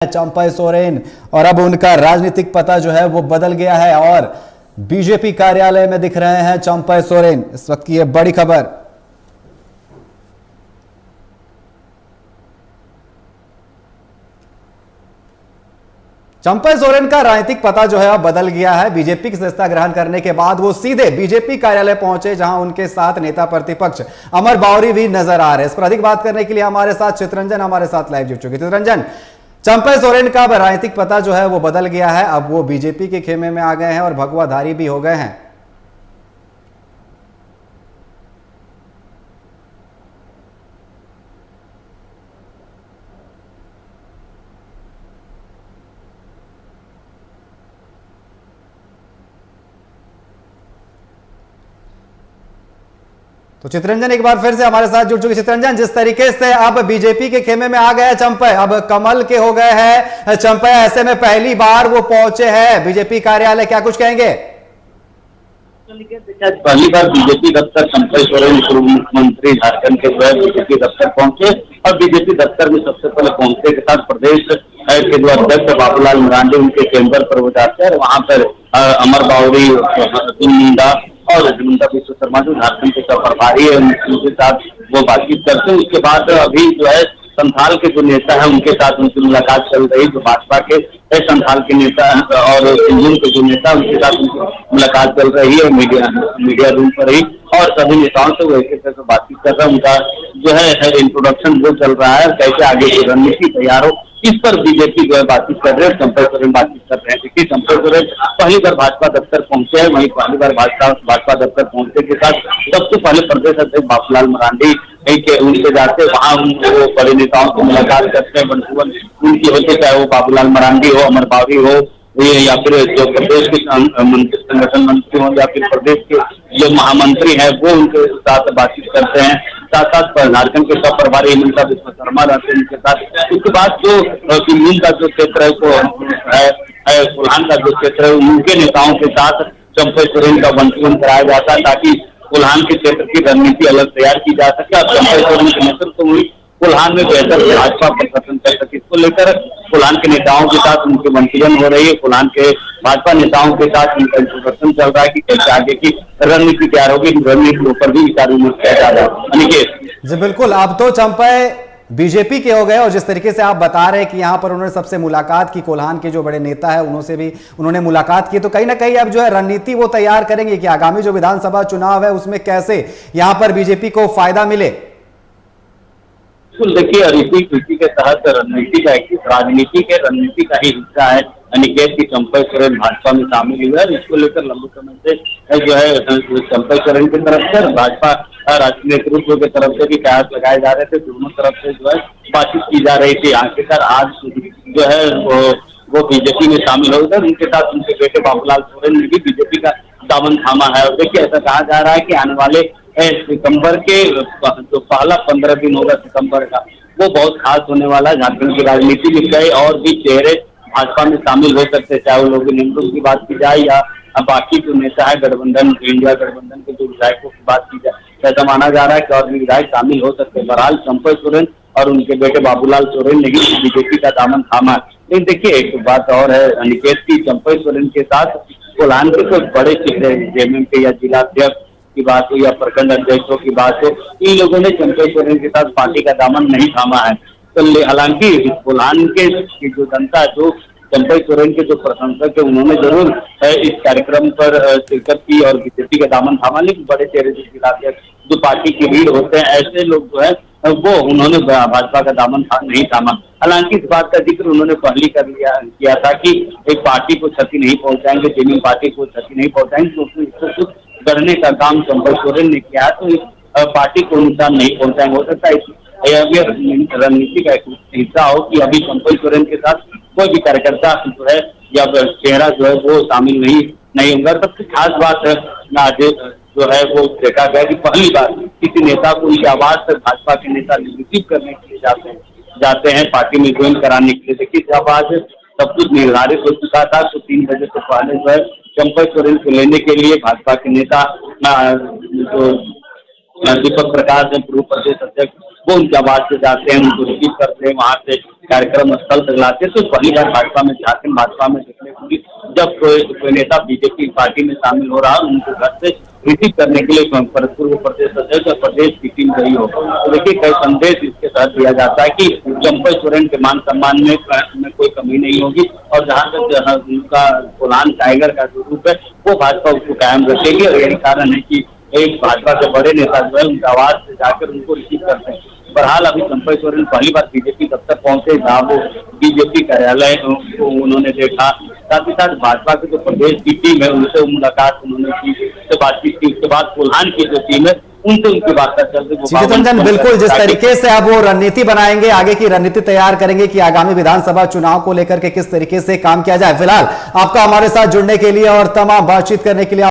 चंपई सोरेन और अब उनका राजनीतिक पता जो है वो बदल गया है और बीजेपी कार्यालय में दिख रहे हैं चंपई सोरेन। इस वक्त की ये बड़ी खबर। चंपई सोरेन का राजनीतिक पता जो है अब बदल गया है। बीजेपी की सदस्यता ग्रहण करने के बाद वो सीधे बीजेपी कार्यालय पहुंचे, जहां उनके साथ नेता प्रतिपक्ष अमर बावरी भी नजर आ रहे हैं। इस पर अधिक बात करने के लिए हमारे साथ चित्ररंजन हमारे साथ लाइव जुड़ चुके। चित्ररंजन, चंपई सोरेन का राजनीतिक पता जो है वो बदल गया है, अब वो बीजेपी के खेमे में आ गए हैं और भगवाधारी भी हो गए हैं। तो चित्ररंजन एक बार फिर से हमारे साथ जुड़ चुके। चित्ररंजन, जिस तरीके से अब बीजेपी के खेमे में आ गए चंपई, अब कमल के हो गए हैं चंपई, ऐसे में पहली बार वो पहुंचे हैं बीजेपी कार्यालय, क्या कुछ कहेंगे? पहली बार बीजेपी दफ्तर चंपई सोरेन पूर्व मुख्यमंत्री झारखंड के बीजेपी दफ्तर पहुंचे और बीजेपी दफ्तर में सबसे पहले पहुंचने के साथ प्रदेश के जो अध्यक्ष बाबूलाल मरांडी उनके चैम्बर पर वो जाते हैं। वहां पर अमर बावरी, मुंडा और हिमंता विश्व शर्मा जो झारखंड के प्रभारी है उनके साथ वो बातचीत करते हैं। उसके बाद अभी जो है संथाल के जो नेता है उनके साथ उनकी मुलाकात चल रही, जो भाजपा के संथाल के नेता और सिंहभूम के जो नेता उनके साथ उनकी मुलाकात चल रही है मीडिया रूम पर ही, और सभी नेताओं से वो एक एक करके बातचीत कर रहे हैं। उनका जो है इंट्रोडक्शन वो चल रहा है, कैसे आगे की रणनीति तैयार हो इस पर बीजेपी जो है बातचीत कर रहे हैं। चंपई सोरेन बातचीत कर रहे हैं। देखिए, चंपई सोरेन पहली बार भाजपा दफ्तर पहुंचे हैं, वहीं पहली बार भाजपा दफ्तर पहुंचने के साथ सबसे पहले प्रदेश अध्यक्ष बाबूलाल मरांडी के उनसे जाते, वहां वो बड़े नेताओं से मुलाकात करते हैं। बंधुवन उनकी होते, चाहे वो बाबूलाल मरांडी हो, अमर बावरी हो, या फिर जो प्रदेश के संगठन मंत्री हो, या फिर प्रदेश के जो महामंत्री है वो उनके साथ बातचीत करते हैं। साथ साथ झारखंड के सब प्रभारी हिमंता विश्व शर्मा रहते हैं उनके साथ। उसके बाद जो सिंहभूम का जो क्षेत्र है वो है कोल्हान का जो क्षेत्र है उनके नेताओं के साथ चंपई सोरेन का बंटवारा कराया जाता है, ताकि कोल्हान के क्षेत्र की रणनीति अलग तैयार की जा सके। अब चंपई सोरेन के नेतृत्व में कोल्हान में बेहतर भाजपा प्रशासन कर सके, इसको लेकर कोल्हान के नेताओं के साथ उनकी मंथन हो रही है। कोल्हान के भाजपा नेताओं के साथ उनका इंट्रोडक्शन चल रहा है कि कैसे आगे की रणनीति तैयार होगी, रणनीति पर भी विचार विमर्श किया जा रहा है। अनिकेत जी बिल्कुल, अब तो चंपई बीजेपी के हो गए और जिस तरीके से आप बता रहे हैं कि यहां पर उन्होंने सबसे मुलाकात की, कोल्हान के जो बड़े नेता है उनसे भी उन्होंने मुलाकात की, तो कहीं ना कहीं अब जो है रणनीति वो तैयार करेंगे कि आगामी जो विधानसभा चुनाव है उसमें कैसे यहां पर बीजेपी को फायदा मिले। देखिए, रीति के तहत रणनीति का रणनीति का ही हिस्सा है अनिकेत की चंपई सोरेन भाजपा में शामिल हुआ है। इसको लेकर लंबे समय से जो है चंपई सोरेन की तरफ से भाजपा राष्ट्रीय नेतृत्व की तरफ से भी कयास लगाए जा रहे थे, दोनों तरफ से जो है बातचीत की जा रही थी। आखिरकार आज जो है वो बीजेपी में शामिल हो गए। उनके साथ उनके बेटे बाबूलाल सोरेन ने भी बीजेपी का दामन थामा है। और देखिए, ऐसा कहा जा रहा है कि आने वाले सितंबर के जो पहला 15 दिन होगा सितंबर का, वो बहुत खास होने वाला है। झारखंड की राजनीति में कई और भी चेहरे भाजपा में शामिल हो सकते हैं, चाहे वो लोग निमरुल की बात की जाए या बाकी जो नेता है गठबंधन, इंडिया गठबंधन के जो विधायकों की बात की जाए। ऐसा माना जा रहा है कि और भी विधायक शामिल हो सकते हैं। बहरहाल चंपई सोरेन और उनके बेटे बाबूलाल सोरेन ने ही बीजेपी का दामन थामा। लेकिन देखिए, एक बात और है अनिकेत की, चंपई सोरेन के साथ कोल्हान के कुछ बड़े चेहरे जेएमएम के या जिलाध्यक्ष की बात हो या प्रखंड अध्यक्षों की बात हो, इन लोगों ने चंपई सोरेन के साथ पार्टी का दामन नहीं थामा है। तो हालांकि कोल्हान के जो जनता, जो चंपई सोरेन के जो प्रशंसक है, उन्होंने जरूर इस कार्यक्रम पर शिरकत की और बीजेपी का दामन थामा। लेकिन बड़े चेहरे जो जिलाध्यक्ष, जो पार्टी की भीड़ होते हैं, ऐसे लोग जो है वो उन्होंने भाजपा का दामन नहीं थामा। हालांकि इस बात का जिक्र उन्होंने पहले किया था कि एक पार्टी को क्षति नहीं पहुंचाएंगे, जेएमएम पार्टी को क्षति नहीं पहुंचाएंगे, तो इसको करने का काम चंपई सोरेन ने किया, तो इस पार्टी को नुकसान नहीं पहुंचाएंगे। हो सकता है रणनीति का एक हिस्सा हो कि अभी चंपई सोरेन के साथ कोई भी कार्यकर्ता जो है या चेहरा जो है वो शामिल नहीं होगा। सबसे खास बात है जो है वो देखा गया कि पहली बार किसी नेता को उनकी आवाज से भाजपा के नेता रिसीव करने के लिए जाते हैं पार्टी में ज्वाइन कराने के लिए। देखिए, जब आज सब कुछ निर्धारित हो चुका था तो 3 बजे से पहले जो है चंपई सोरेन को लेने के लिए भाजपा के नेता जो दीपक प्रकाश है, पूर्व प्रदेश अध्यक्ष, वो उनके आवास से जाते हैं, उनको रिसीव करते हैं, वहां से कार्यक्रम स्थल तक लाते तो पहली बार भाजपा में, झारखंड भाजपा में देखने को मिली। जब कोई नेता बीजेपी पार्टी में शामिल हो रहा है, उनको घर से रिसीव करने के लिए पूर्व प्रदेश अध्यक्ष और प्रदेश की टीम गई हो। तो देखिए कई संदेश इसके साथ दिया जाता है कि चंपई सोरेन के मान सम्मान में कोई कमी नहीं होगी, और जहां तक उनका कोल्हान टाइगर का जो रूप है वो भाजपा उसको कायम रखेगी। और यही कारण है कि एक भाजपा के बड़े नेता जो है उनका आवाज से जाकर उनको रिसीव करते हैं। बहरहाल अभी चंपई सोरेन पहली बार बीजेपी दफ्तर पहुंचे, जहाँ वो बीजेपी कार्यालय को उन्होंने देखा, साथ ही साथ भाजपा की जो प्रदेश की टीम है उनसे मुलाकात उन्होंने की, उससे बातचीत की। उसके बाद कोल्हान की जो टीम है उनसे उनकी बात चलते। चितरंजन, बिल्कुल जिस तरीके से अब वो रणनीति बनाएंगे, आगे की रणनीति तैयार करेंगे कि आगामी विधानसभा चुनाव को लेकर के किस तरीके से काम किया जाए। फिलहाल आपका हमारे साथ जुड़ने के लिए और तमाम बातचीत करने के लिए